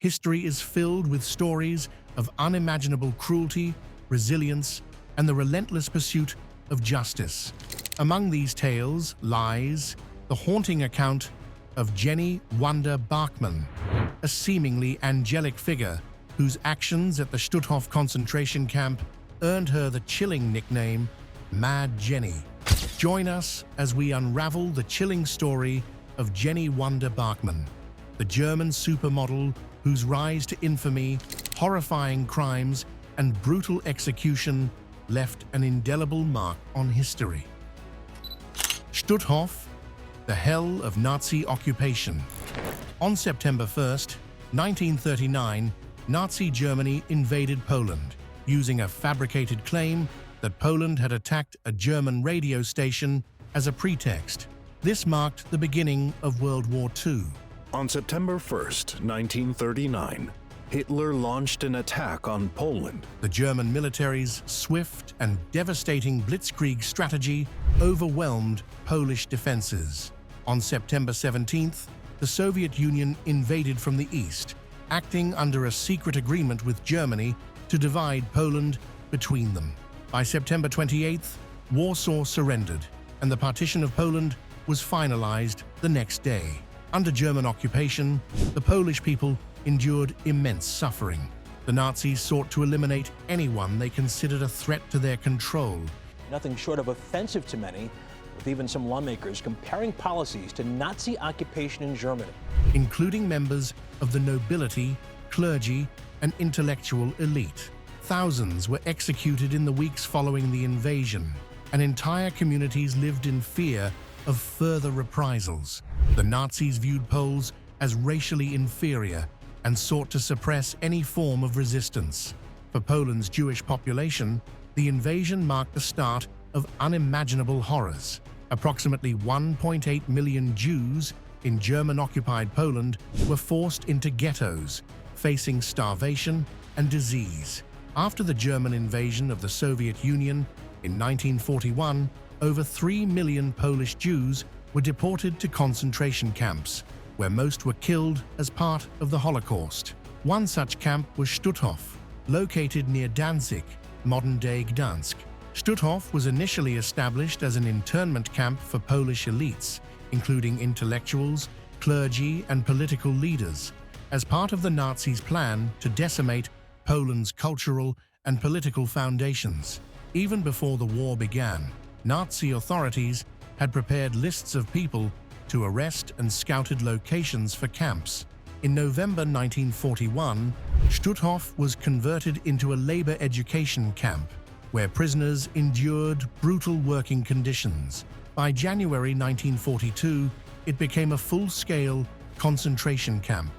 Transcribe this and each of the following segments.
history is filled with stories of unimaginable cruelty, resilience, and the relentless pursuit of justice. Among these tales lies the haunting account of Jenny Wanda Barkmann, a seemingly angelic figure whose actions at the Stutthof concentration camp earned her the chilling nickname Mad Jenny. Join us as we unravel the chilling story of Jenny Wanda Barkmann, the German supermodel whose rise to infamy, horrifying crimes, and brutal execution left an indelible mark on history. Stutthof, the hell of Nazi occupation. On September 1st, 1939, Nazi Germany invaded Poland, using a fabricated claim that Poland had attacked a German radio station as a pretext. This marked the beginning of World War II. On September 1st, 1939, Hitler launched an attack on Poland. The German military's swift and devastating blitzkrieg strategy overwhelmed Polish defenses. On September 17th, the Soviet Union invaded from the east, acting under a secret agreement with Germany to divide Poland between them. By September 28th, Warsaw surrendered, and the partition of Poland was finalized the next day. Under German occupation, the Polish people endured immense suffering. The Nazis sought to eliminate anyone they considered a threat to their control. Nothing short of offensive to many, with even some lawmakers comparing policies to Nazi occupation in Germany, including members of the nobility, clergy, and intellectual elite. Thousands were executed in the weeks following the invasion, and entire communities lived in fear of further reprisals. The Nazis viewed Poles as racially inferior and sought to suppress any form of resistance. For Poland's Jewish population, the invasion marked the start of unimaginable horrors. Approximately 1.8 million Jews in German-occupied Poland were forced into ghettos, facing starvation and disease. After the German invasion of the Soviet Union in 1941, over 3 million Polish Jews were deported to concentration camps, where most were killed as part of the Holocaust. One such camp was Stutthof, located near Danzig, modern-day Gdansk. Stutthof was initially established as an internment camp for Polish elites, including intellectuals, clergy, and political leaders, as part of the Nazis' plan to decimate Poland's cultural and political foundations. Even before the war began, Nazi authorities had prepared lists of people to arrest and scouted locations for camps. In November 1941, Stutthof was converted into a labor education camp, where prisoners endured brutal working conditions. By January 1942, it became a full-scale concentration camp.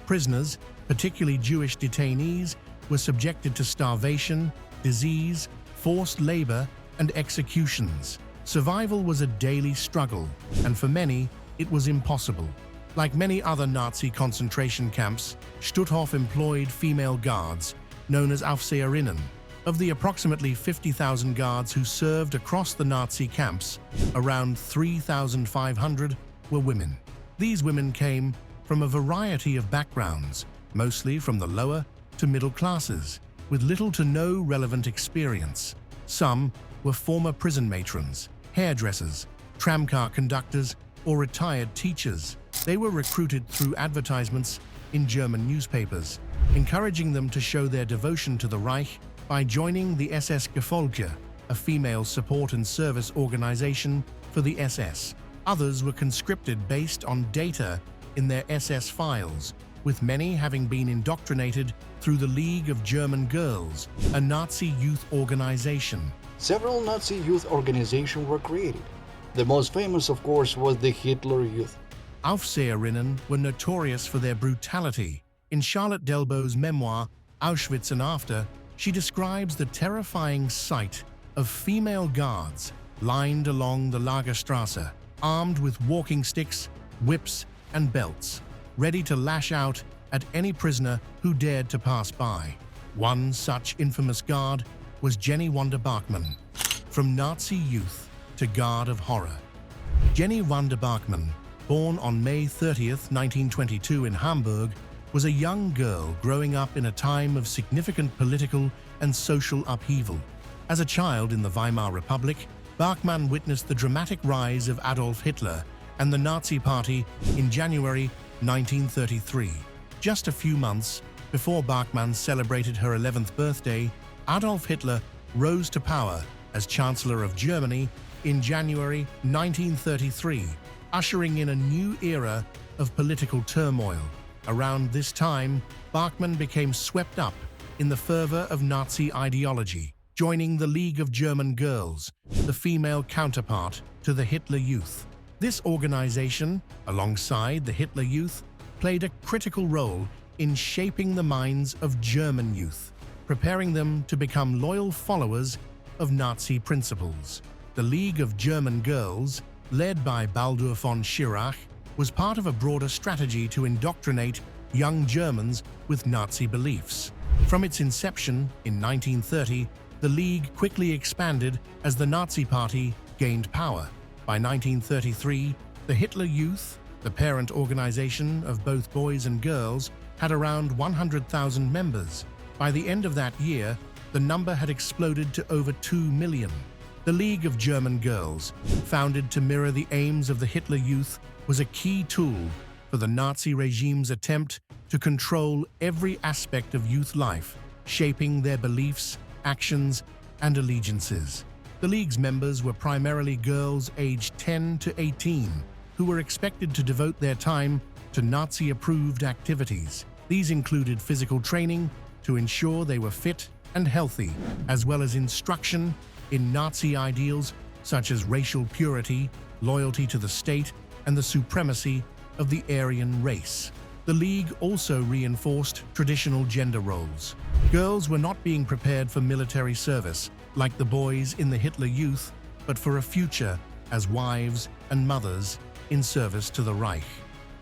Prisoners, particularly Jewish detainees, were subjected to starvation, disease, forced labor, and executions. Survival was a daily struggle, and for many, it was impossible. Like many other Nazi concentration camps, Stutthof employed female guards, known as Aufseherinnen. Of the approximately 50,000 guards who served across the Nazi camps, around 3,500 were women. These women came from a variety of backgrounds, mostly from the lower to middle classes, with little to no relevant experience. Some were former prison matrons, hairdressers, tramcar conductors, or retired teachers. They were recruited through advertisements in German newspapers, encouraging them to show their devotion to the Reich by joining the SS Gefolge, a female support and service organization for the SS. Others were conscripted based on data in their SS files, with many having been indoctrinated through the League of German Girls, a Nazi youth organization. Several Nazi youth organizations were created. The most famous, of course, was the Hitler Youth. Aufseherinnen were notorious for their brutality. In Charlotte Delbo's memoir, Auschwitz and After, she describes the terrifying sight of female guards lined along the Lagerstrasse, armed with walking sticks, whips, and belts, ready to lash out at any prisoner who dared to pass by. One such infamous guard was Jenny Wanda Barkmann. From Nazi youth to guard of horror. Jenny Wanda Barkmann, born on May 30, 1922 in Hamburg, was a young girl growing up in a time of significant political and social upheaval. As a child in the Weimar Republic, Barkmann witnessed the dramatic rise of Adolf Hitler and the Nazi Party in January 1933. Just a few months before Barkmann celebrated her 11th birthday, Adolf Hitler rose to power as Chancellor of Germany in January 1933, ushering in a new era of political turmoil. Around this time, Barkmann became swept up in the fervor of Nazi ideology, joining the League of German Girls, the female counterpart to the Hitler Youth. This organization, alongside the Hitler Youth, played a critical role in shaping the minds of German youth, preparing them to become loyal followers of Nazi principles. The League of German Girls, led by Baldur von Schirach, was part of a broader strategy to indoctrinate young Germans with Nazi beliefs. From its inception in 1930, the League quickly expanded as the Nazi Party gained power. By 1933, the Hitler Youth, the parent organization of both boys and girls, had around 100,000 members. By the end of that year, the number had exploded to over 2 million. The League of German Girls, founded to mirror the aims of the Hitler Youth, was a key tool for the Nazi regime's attempt to control every aspect of youth life, shaping their beliefs, actions, and allegiances. The League's members were primarily girls aged 10 to 18, who were expected to devote their time to Nazi-approved activities. These included physical training to ensure they were fit and healthy, as well as instruction in Nazi ideals such as racial purity, loyalty to the state, and the supremacy of the Aryan race. The League also reinforced traditional gender roles. Girls were not being prepared for military service, like the boys in the Hitler Youth, but for a future as wives and mothers in service to the Reich.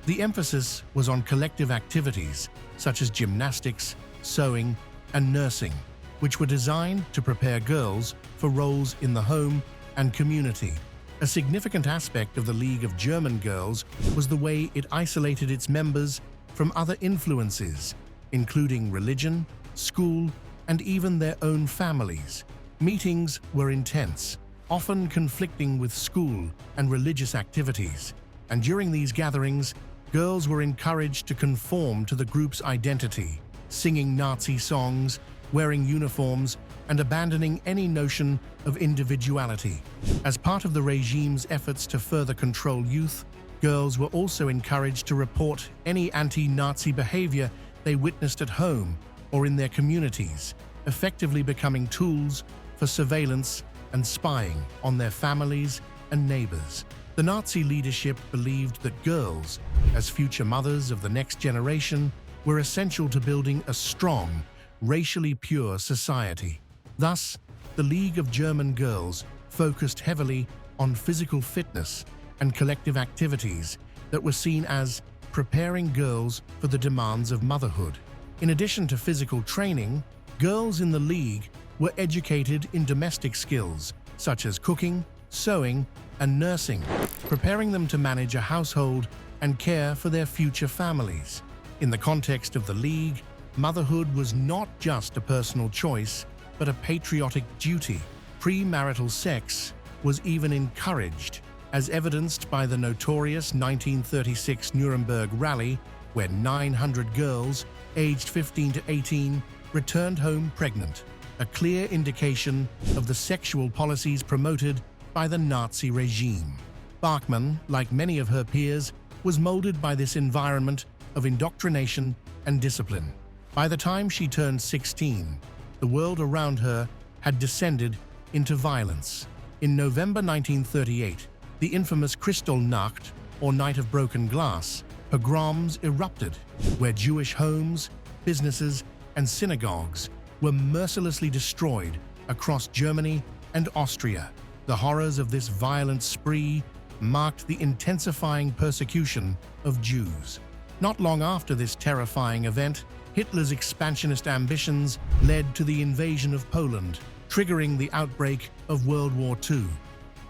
The emphasis was on collective activities such as gymnastics, sewing, and nursing, which were designed to prepare girls for roles in the home and community. A significant aspect of the League of German Girls was the way it isolated its members from other influences, including religion, school, and even their own families. Meetings were intense, often conflicting with school and religious activities, and during these gatherings, girls were encouraged to conform to the group's identity, singing Nazi songs, wearing uniforms, and abandoning any notion of individuality. As part of the regime's efforts to further control youth, girls were also encouraged to report any anti-Nazi behavior they witnessed at home or in their communities, effectively becoming tools for surveillance and spying on their families and neighbors. The Nazi leadership believed that girls, as future mothers of the next generation, were essential to building a strong, racially pure society. Thus, the League of German Girls focused heavily on physical fitness and collective activities that were seen as preparing girls for the demands of motherhood. In addition to physical training, girls in the League were educated in domestic skills such as cooking, sewing, and nursing, preparing them to manage a household and care for their future families. In the context of the League, motherhood was not just a personal choice, but a patriotic duty. Premarital sex was even encouraged, as evidenced by the notorious 1936 Nuremberg rally, where 900 girls aged 15 to 18 returned home pregnant, a clear indication of the sexual policies promoted by the Nazi regime. Barkmann, like many of her peers, was molded by this environment of indoctrination and discipline. By the time she turned 16, the world around her had descended into violence. In November 1938, the infamous Kristallnacht, or Night of Broken Glass, pogroms erupted, where Jewish homes, businesses, and synagogues were mercilessly destroyed across Germany and Austria. The horrors of this violent spree marked the intensifying persecution of Jews. Not long after this terrifying event, Hitler's expansionist ambitions led to the invasion of Poland, triggering the outbreak of World War II.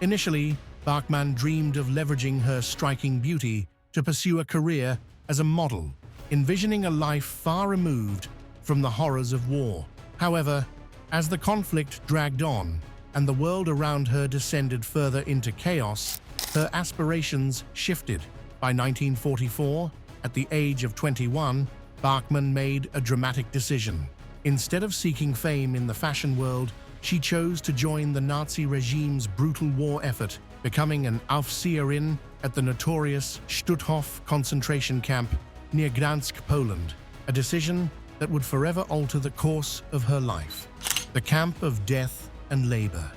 Initially, Barkmann dreamed of leveraging her striking beauty to pursue a career as a model, envisioning a life far removed from the horrors of war. However, as the conflict dragged on and the world around her descended further into chaos, her aspirations shifted. By 1944, at the age of 21, Barkmann made a dramatic decision. Instead of seeking fame in the fashion world, she chose to join the Nazi regime's brutal war effort, becoming an Aufseherin at the notorious Stutthof concentration camp near Gdansk, Poland, a decision that would forever alter the course of her life. The camp of death and labor.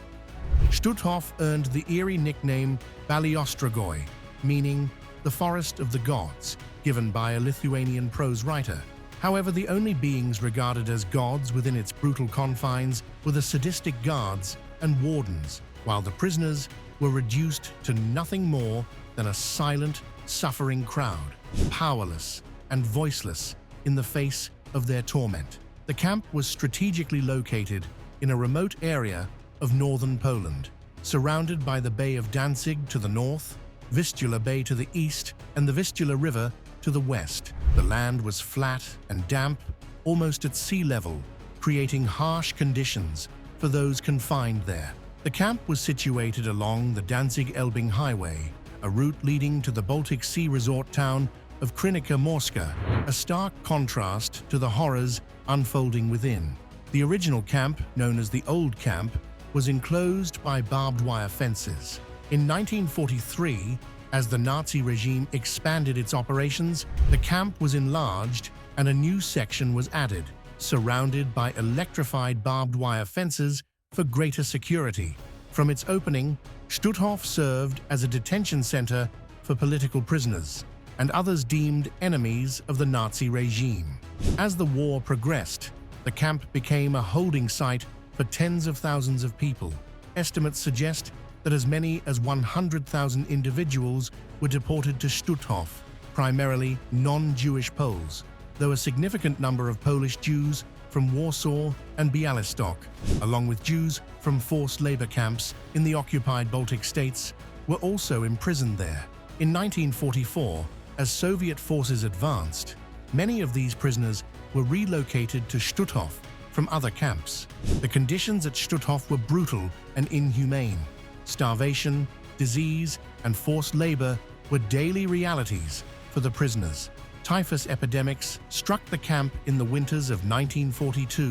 Stutthof earned the eerie nickname Baliostrogoi, meaning the forest of the gods, given by a Lithuanian prose writer. However, the only beings regarded as gods within its brutal confines were the sadistic guards and wardens, while the prisoners were reduced to nothing more than a silent, suffering crowd, powerless and voiceless in the face of their torment. The camp was strategically located in a remote area of northern Poland, surrounded by the Bay of Danzig to the north, Vistula Bay to the east, and the Vistula River to the west. The land was flat and damp, almost at sea level, creating harsh conditions for those confined there. The camp was situated along the Danzig-Elbing Highway, a route leading to the Baltic Sea resort town of Krynica Morska, a stark contrast to the horrors unfolding within. The original camp, known as the Old Camp, was enclosed by barbed wire fences. In 1943, as the Nazi regime expanded its operations, the camp was enlarged and a new section was added, surrounded by electrified barbed wire fences for greater security. From its opening, Stutthof served as a detention center for political prisoners and others deemed enemies of the Nazi regime. As the war progressed, the camp became a holding site for tens of thousands of people. Estimates suggest that as many as 100,000 individuals were deported to Stutthof, primarily non-Jewish Poles, though a significant number of Polish Jews from Warsaw and Białystok, along with Jews from forced labor camps in the occupied Baltic states, were also imprisoned there. In 1944, as Soviet forces advanced, many of these prisoners were relocated to Stutthof from other camps. The conditions at Stutthof were brutal and inhumane. Starvation, disease, and forced labor were daily realities for the prisoners. Typhus epidemics struck the camp in the winters of 1942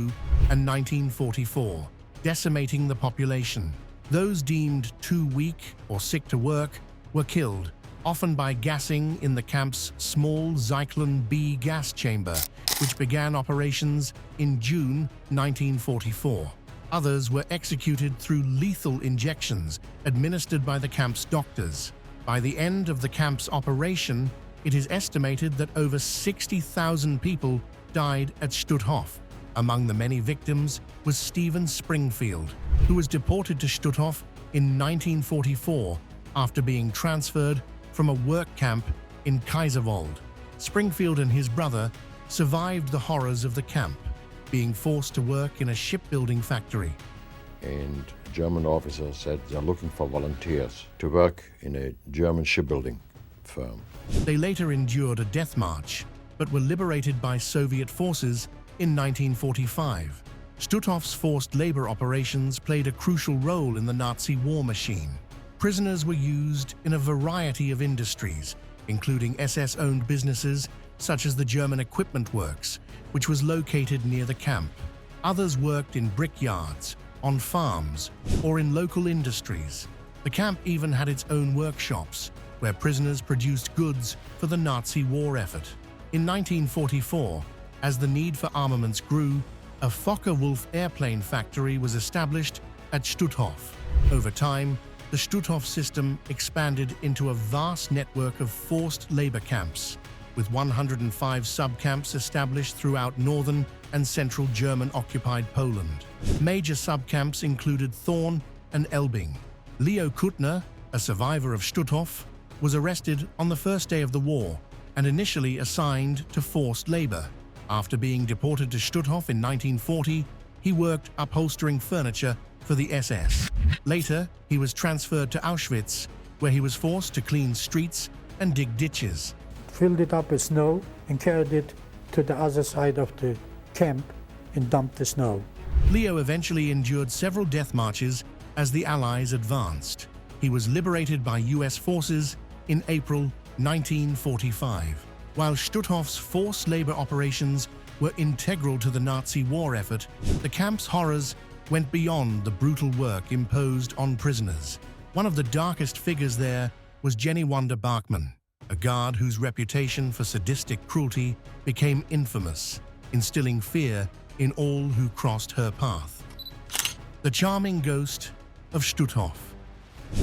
and 1944, decimating the population. Those deemed too weak or sick to work were killed, often by gassing in the camp's small Zyklon B gas chamber, which began operations in June 1944. Others were executed through lethal injections administered by the camp's doctors. By the end of the camp's operation, it is estimated that over 60,000 people died at Stutthof. Among the many victims was Stephen Springfield, who was deported to Stutthof in 1944 after being transferred from a work camp in Kaiserwald. Springfield and his brother survived the horrors of the camp, being forced to work in a shipbuilding factory. And German officers said they're looking for volunteers to work in a German shipbuilding firm. They later endured a death march, but were liberated by Soviet forces in 1945. Stutthof's forced labor operations played a crucial role in the Nazi war machine. Prisoners were used in a variety of industries, including SS-owned businesses such as the German Equipment Works, which was located near the camp. Others worked in brickyards, on farms, or in local industries. The camp even had its own workshops, where prisoners produced goods for the Nazi war effort. In 1944, as the need for armaments grew, a Focke-Wulf airplane factory was established at Stutthof. Over time, the Stutthof system expanded into a vast network of forced labor camps, with 105 sub-camps established throughout northern and central German-occupied Poland. Major sub-camps included Thorn and Elbing. Leo Kuttner, a survivor of Stutthof, was arrested on the first day of the war and initially assigned to forced labor. After being deported to Stutthof in 1940, he worked upholstering furniture for the SS. Later, he was transferred to Auschwitz, where he was forced to clean streets and dig ditches. filled it up with snow and carried it to the other side of the camp and dumped the snow. Leo eventually endured several death marches as the Allies advanced. He was liberated by US forces in April 1945. While Stutthof's forced labor operations were integral to the Nazi war effort, the camp's horrors went beyond the brutal work imposed on prisoners. One of the darkest figures there was Jenny Wanda Barkmann, a guard whose reputation for sadistic cruelty became infamous, instilling fear in all who crossed her path. The charming ghost of Stutthof.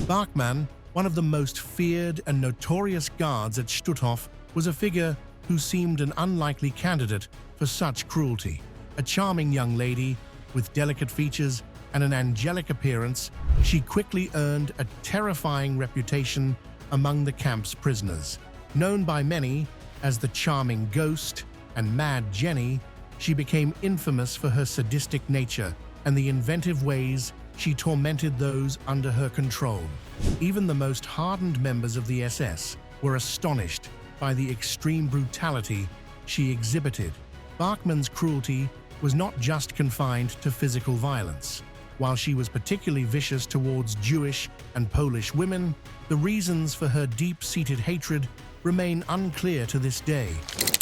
Barkmann, one of the most feared and notorious guards at Stutthof, was a figure who seemed an unlikely candidate for such cruelty. A charming young lady with delicate features and an angelic appearance, she quickly earned a terrifying reputation among the camp's prisoners. Known by many as the charming ghost and Mad Jenny, she became infamous for her sadistic nature and the inventive ways she tormented those under her control. Even the most hardened members of the SS were astonished by the extreme brutality she exhibited. Barkmann's cruelty was not just confined to physical violence. While she was particularly vicious towards Jewish and Polish women, the reasons for her deep-seated hatred remain unclear to this day.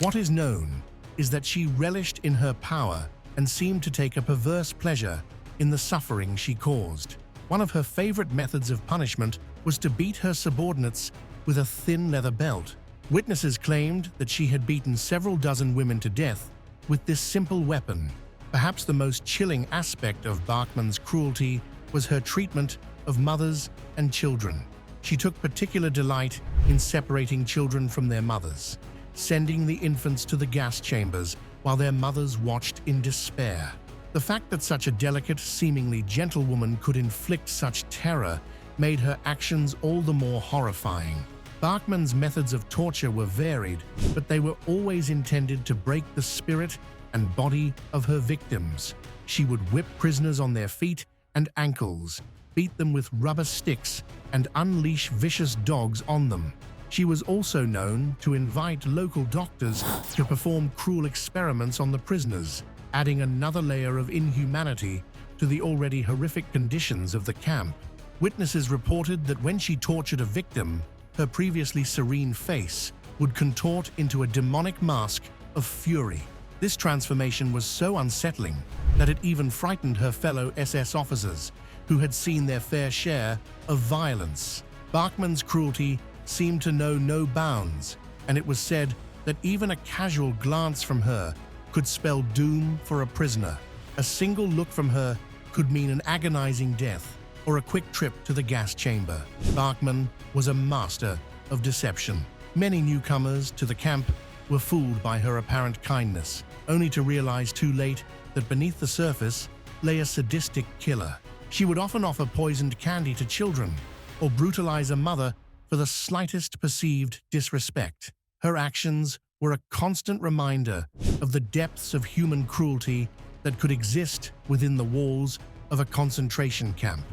What is known is that she relished in her power and seemed to take a perverse pleasure in the suffering she caused. One of her favorite methods of punishment was to beat her subordinates with a thin leather belt. Witnesses claimed that she had beaten several dozen women to death with this simple weapon. Perhaps the most chilling aspect of Barkmann's cruelty was her treatment of mothers and children. She took particular delight in separating children from their mothers, sending the infants to the gas chambers while their mothers watched in despair. The fact that such a delicate, seemingly gentle woman could inflict such terror made her actions all the more horrifying. Barkmann's methods of torture were varied, but they were always intended to break the spirit and body of her victims. She would whip prisoners on their feet and ankles, beat them with rubber sticks, and unleash vicious dogs on them. She was also known to invite local doctors to perform cruel experiments on the prisoners, adding another layer of inhumanity to the already horrific conditions of the camp. Witnesses reported that when she tortured a victim, her previously serene face would contort into a demonic mask of fury. This transformation was so unsettling that it even frightened her fellow SS officers, who had seen their fair share of violence. Barkmann's cruelty seemed to know no bounds, and it was said that even a casual glance from her could spell doom for a prisoner. A single look from her could mean an agonizing death or a quick trip to the gas chamber. Barkmann was a master of deception. Many newcomers to the camp were fooled by her apparent kindness, only to realize too late that beneath the surface lay a sadistic killer. She would often offer poisoned candy to children or brutalize a mother for the slightest perceived disrespect. Her actions were a constant reminder of the depths of human cruelty that could exist within the walls of a concentration camp.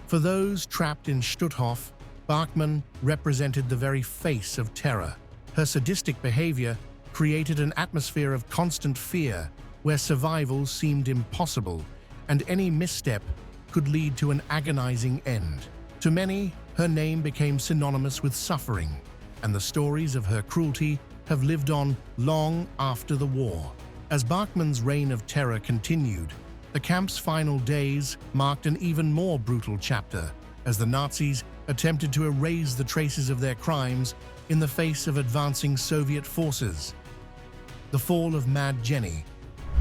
For those trapped in Stutthof, Barkmann represented the very face of terror. Her sadistic behavior created an atmosphere of constant fear where survival seemed impossible and any misstep could lead to an agonizing end. To many, her name became synonymous with suffering, and the stories of her cruelty have lived on long after the war. As Barkmann's reign of terror continued, the camp's final days marked an even more brutal chapter as the Nazis attempted to erase the traces of their crimes in the face of advancing Soviet forces. The fall of Mad Jenny.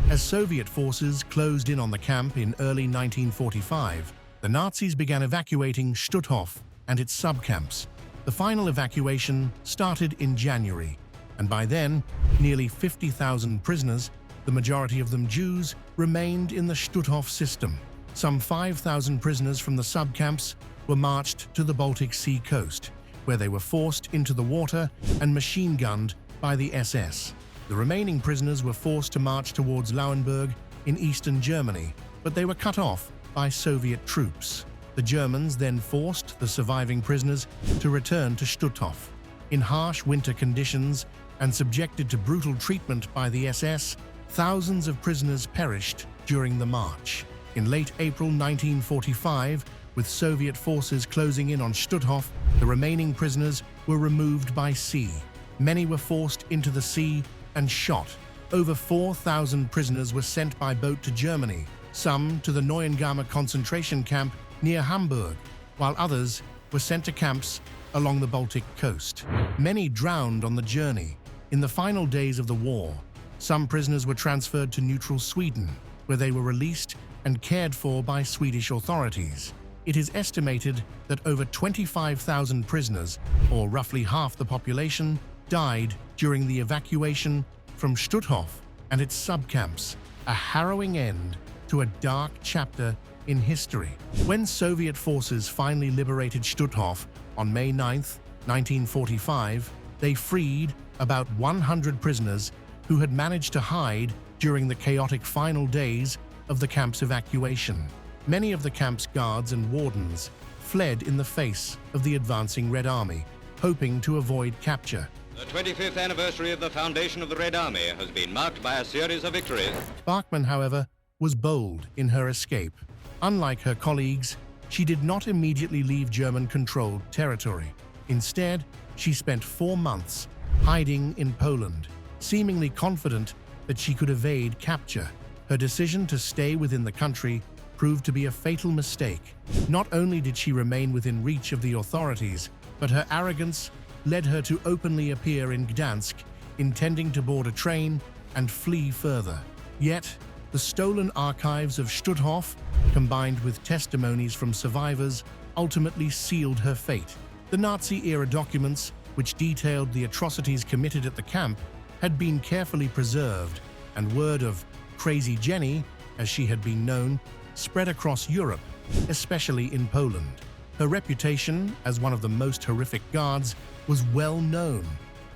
As Soviet forces closed in on the camp in early 1945, the Nazis began evacuating Stutthof and its subcamps. The final evacuation started in January, and by then, nearly 50,000 prisoners, the majority of them Jews, remained in the Stutthof system. Some 5,000 prisoners from the subcamps were marched to the Baltic Sea coast, where they were forced into the water and machine-gunned by the SS. The remaining prisoners were forced to march towards Lauenburg in eastern Germany, but they were cut off by Soviet troops. The Germans then forced the surviving prisoners to return to Stutthof. In harsh winter conditions, and subjected to brutal treatment by the SS, thousands of prisoners perished during the march. In late April 1945, with Soviet forces closing in on Stutthof, the remaining prisoners were removed by sea. Many were forced into the sea and shot. Over 4,000 prisoners were sent by boat to Germany, some to the Neuengamme concentration camp near Hamburg, while others were sent to camps along the Baltic coast. Many drowned on the journey. In the final days of the war, some prisoners were transferred to neutral Sweden, where they were released and cared for by Swedish authorities. It is estimated that over 25,000 prisoners, or roughly half the population, died during the evacuation from Stutthof and its subcamps, a harrowing end to a dark chapter in history. When Soviet forces finally liberated Stutthof on May 9, 1945, they freed about 100 prisoners who had managed to hide during the chaotic final days of the camp's evacuation. Many of the camp's guards and wardens fled in the face of the advancing Red Army, hoping to avoid capture. The 25th anniversary of the foundation of the Red Army has been marked by a series of victories. Barkmann, however, was bold in her escape. Unlike her colleagues, she did not immediately leave German-controlled territory. Instead, she spent 4 months hiding in Poland, seemingly confident that she could evade capture. Her decision to stay within the country proved to be a fatal mistake. Not only did she remain within reach of the authorities, but her arrogance led her to openly appear in Gdansk, intending to board a train and flee further. Yet, the stolen archives of Stutthof, combined with testimonies from survivors, ultimately sealed her fate. The Nazi-era documents, which detailed the atrocities committed at the camp, had been carefully preserved, and word of Crazy Jenny, as she had been known, spread across Europe, especially in Poland. Her reputation as one of the most horrific guards was well known,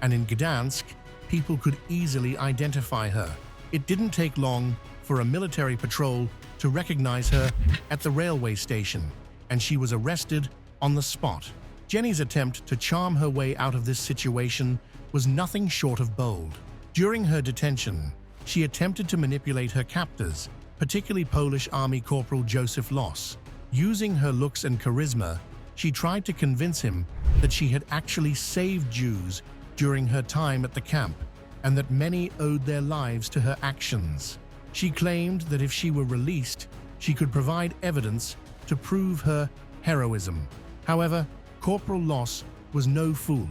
and in Gdansk, people could easily identify her. It didn't take long for a military patrol to recognize her at the railway station, and she was arrested on the spot. Jenny's attempt to charm her way out of this situation was nothing short of bold. During her detention, she attempted to manipulate her captors, particularly Polish Army Corporal Joseph Loss. Using her looks and charisma, she tried to convince him that she had actually saved Jews during her time at the camp, and that many owed their lives to her actions. She claimed that if she were released, she could provide evidence to prove her heroism. However, Corporal Loss was no fool.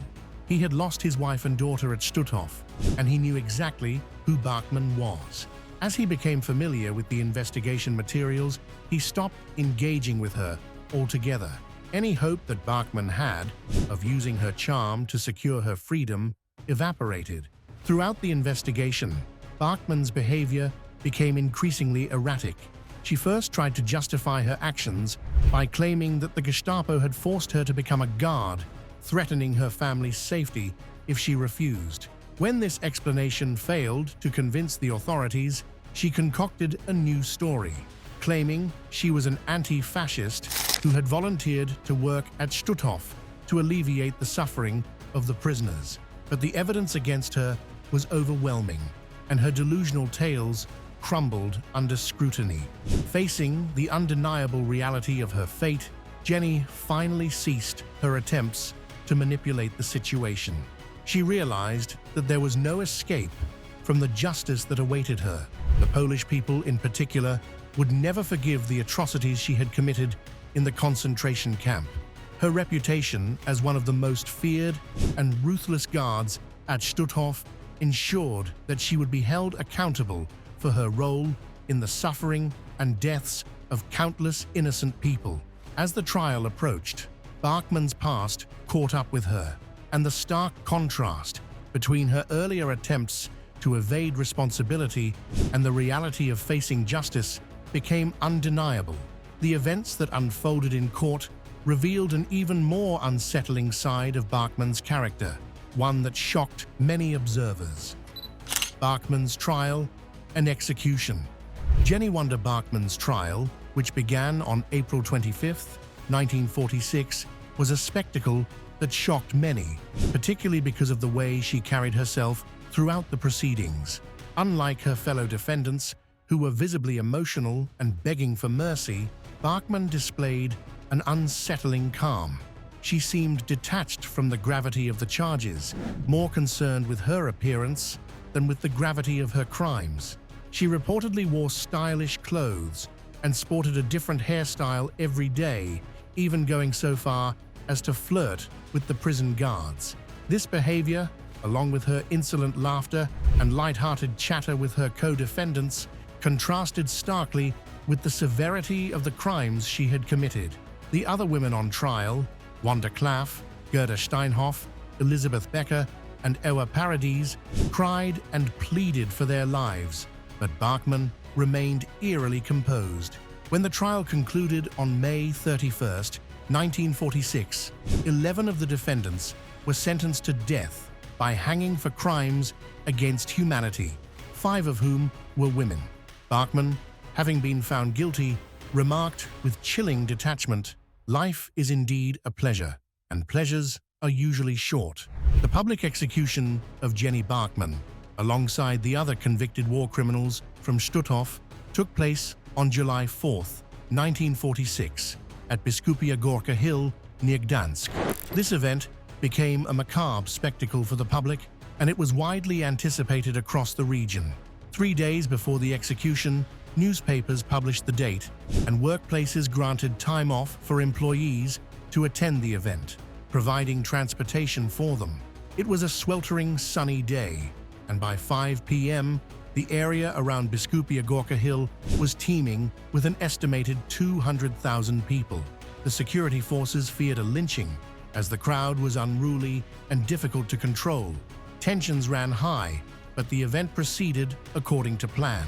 He had lost his wife and daughter at Stutthof, and he knew exactly who Barkmann was. As he became familiar with the investigation materials, he stopped engaging with her altogether. Any hope that Barkmann had of using her charm to secure her freedom evaporated. Throughout the investigation, Barkmann's behavior became increasingly erratic. She first tried to justify her actions by claiming that the Gestapo had forced her to become a guard, threatening her family's safety if she refused. When this explanation failed to convince the authorities, she concocted a new story, claiming she was an anti-fascist who had volunteered to work at Stutthof to alleviate the suffering of the prisoners. But the evidence against her was overwhelming, and her delusional tales crumbled under scrutiny. Facing the undeniable reality of her fate, Jenny finally ceased her attempts to manipulate the situation. She realized that there was no escape from the justice that awaited her. The Polish people, in particular, would never forgive the atrocities she had committed in the concentration camp. Her reputation as one of the most feared and ruthless guards at Stutthof ensured that she would be held accountable for her role in the suffering and deaths of countless innocent people. As the trial approached, Barkmann's past caught up with her, and the stark contrast between her earlier attempts to evade responsibility and the reality of facing justice became undeniable. The events that unfolded in court revealed an even more unsettling side of Barkmann's character, one that shocked many observers. Barkmann's trial and execution. Jenny Wanda Barkmann's trial, which began on April 25, 1946, was a spectacle that shocked many, particularly because of the way she carried herself throughout the proceedings. Unlike her fellow defendants, who were visibly emotional and begging for mercy, Barkmann displayed an unsettling calm. She seemed detached from the gravity of the charges, more concerned with her appearance than with the gravity of her crimes. She reportedly wore stylish clothes and sported a different hairstyle every day, even going so far as to flirt with the prison guards. This behavior, along with her insolent laughter and light-hearted chatter with her co-defendants, contrasted starkly with the severity of the crimes she had committed. The other women on trial, Wanda Klaff, Gerda Steinhoff, Elizabeth Becker, and Ewa Paradis, cried and pleaded for their lives, but Barkmann remained eerily composed. When the trial concluded on May 31st, 1946, 11 of the defendants were sentenced to death by hanging for crimes against humanity, 5 of whom were women. Barkmann, having been found guilty, remarked with chilling detachment, "Life is indeed a pleasure, and pleasures are usually short." The public execution of Jenny Barkmann, alongside the other convicted war criminals from Stutthof, took place on July 4th, 1946, at Biskupia Gorka Hill near Gdansk. This event became a macabre spectacle for the public, and it was widely anticipated across the region. 3 days before the execution, newspapers published the date, and workplaces granted time off for employees to attend the event, providing transportation for them. It was a sweltering sunny day, and by 5 p.m., the area around Biskupia Gorka Hill was teeming with an estimated 200,000 people. The security forces feared a lynching, as the crowd was unruly and difficult to control. Tensions ran high, but the event proceeded according to plan.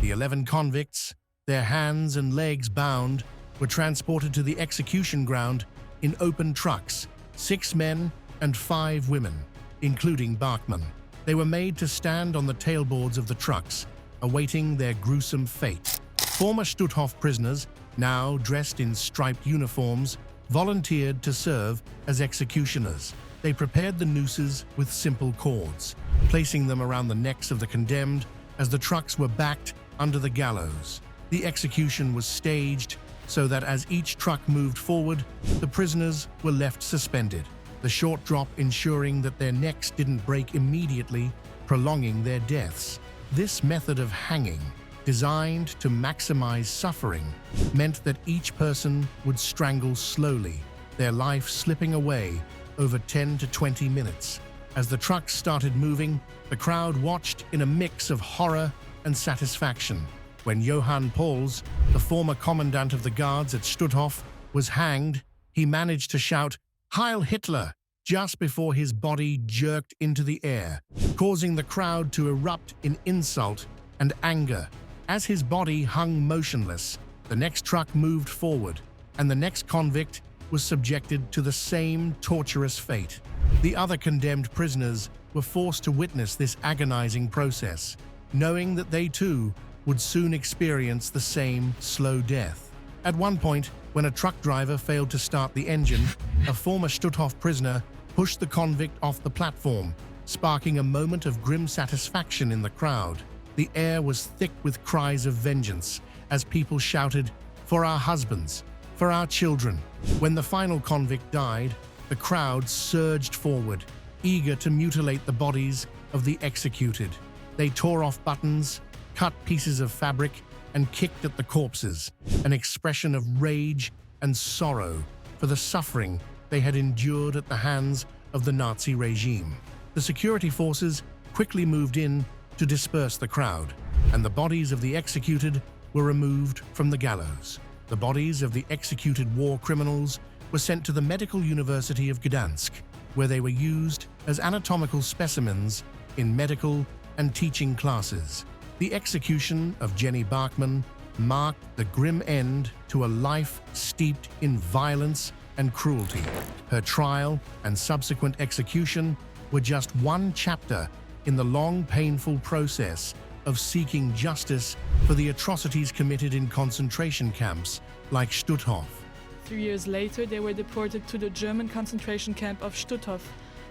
The 11 convicts, their hands and legs bound, were transported to the execution ground in open trucks, 6 men and 5 women, including Barkmann. They were made to stand on the tailboards of the trucks, awaiting their gruesome fate. Former Stutthof prisoners, now dressed in striped uniforms, volunteered to serve as executioners. They prepared the nooses with simple cords, placing them around the necks of the condemned as the trucks were backed under the gallows. The execution was staged so that as each truck moved forward, the prisoners were left suspended, the short drop ensuring that their necks didn't break immediately, prolonging their deaths. This method of hanging, designed to maximize suffering, meant that each person would strangle slowly, their life slipping away over 10 to 20 minutes. As the trucks started moving, the crowd watched in a mix of horror and satisfaction. When Johann Pauls, the former commandant of the guards at Stutthof, was hanged, he managed to shout, "Heil Hitler!" just before his body jerked into the air, causing the crowd to erupt in insult and anger. As his body hung motionless, the next truck moved forward, and the next convict was subjected to the same torturous fate. The other condemned prisoners were forced to witness this agonizing process, knowing that they too would soon experience the same slow death. At one point, when a truck driver failed to start the engine, a former Stutthof prisoner pushed the convict off the platform, sparking a moment of grim satisfaction in the crowd. The air was thick with cries of vengeance as people shouted, "For our husbands, for our children." When the final convict died, the crowd surged forward, eager to mutilate the bodies of the executed. They tore off buttons, cut pieces of fabric, and kicked at the corpses, an expression of rage and sorrow for the suffering they had endured at the hands of the Nazi regime. The security forces quickly moved in to disperse the crowd, and the bodies of the executed were removed from the gallows. The bodies of the executed war criminals were sent to the Medical University of Gdansk, where they were used as anatomical specimens in medical and teaching classes. The execution of Jenny Barkmann marked the grim end to a life steeped in violence and cruelty. Her trial and subsequent execution were just one chapter in the long, painful process of seeking justice for the atrocities committed in concentration camps like Stutthof. 3 years later, they were deported to the German concentration camp of Stutthof,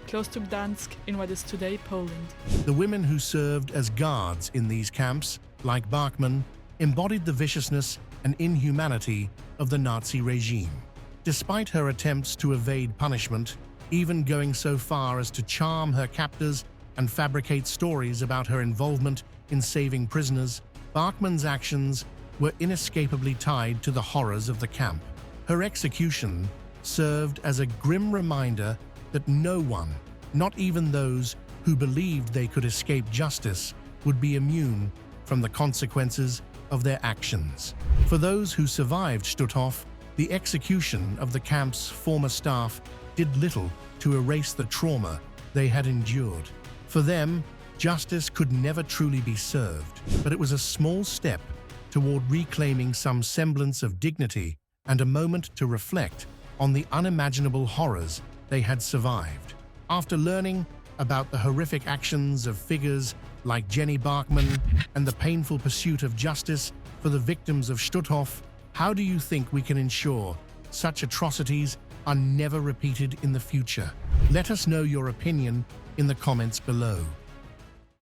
close to Gdansk in what is today Poland. The women who served as guards in these camps, like Barkmann, embodied the viciousness and inhumanity of the Nazi regime. Despite her attempts to evade punishment, even going so far as to charm her captors and fabricate stories about her involvement in saving prisoners, Barkmann's actions were inescapably tied to the horrors of the camp. Her execution served as a grim reminder that no one, not even those who believed they could escape justice, would be immune from the consequences of their actions. For those who survived Stutthof, the execution of the camp's former staff did little to erase the trauma they had endured. For them, justice could never truly be served, but it was a small step toward reclaiming some semblance of dignity and a moment to reflect on the unimaginable horrors they had survived. After learning about the horrific actions of figures like Jenny Barkmann and the painful pursuit of justice for the victims of Stutthof, how do you think we can ensure such atrocities are never repeated in the future? Let us know your opinion in the comments below.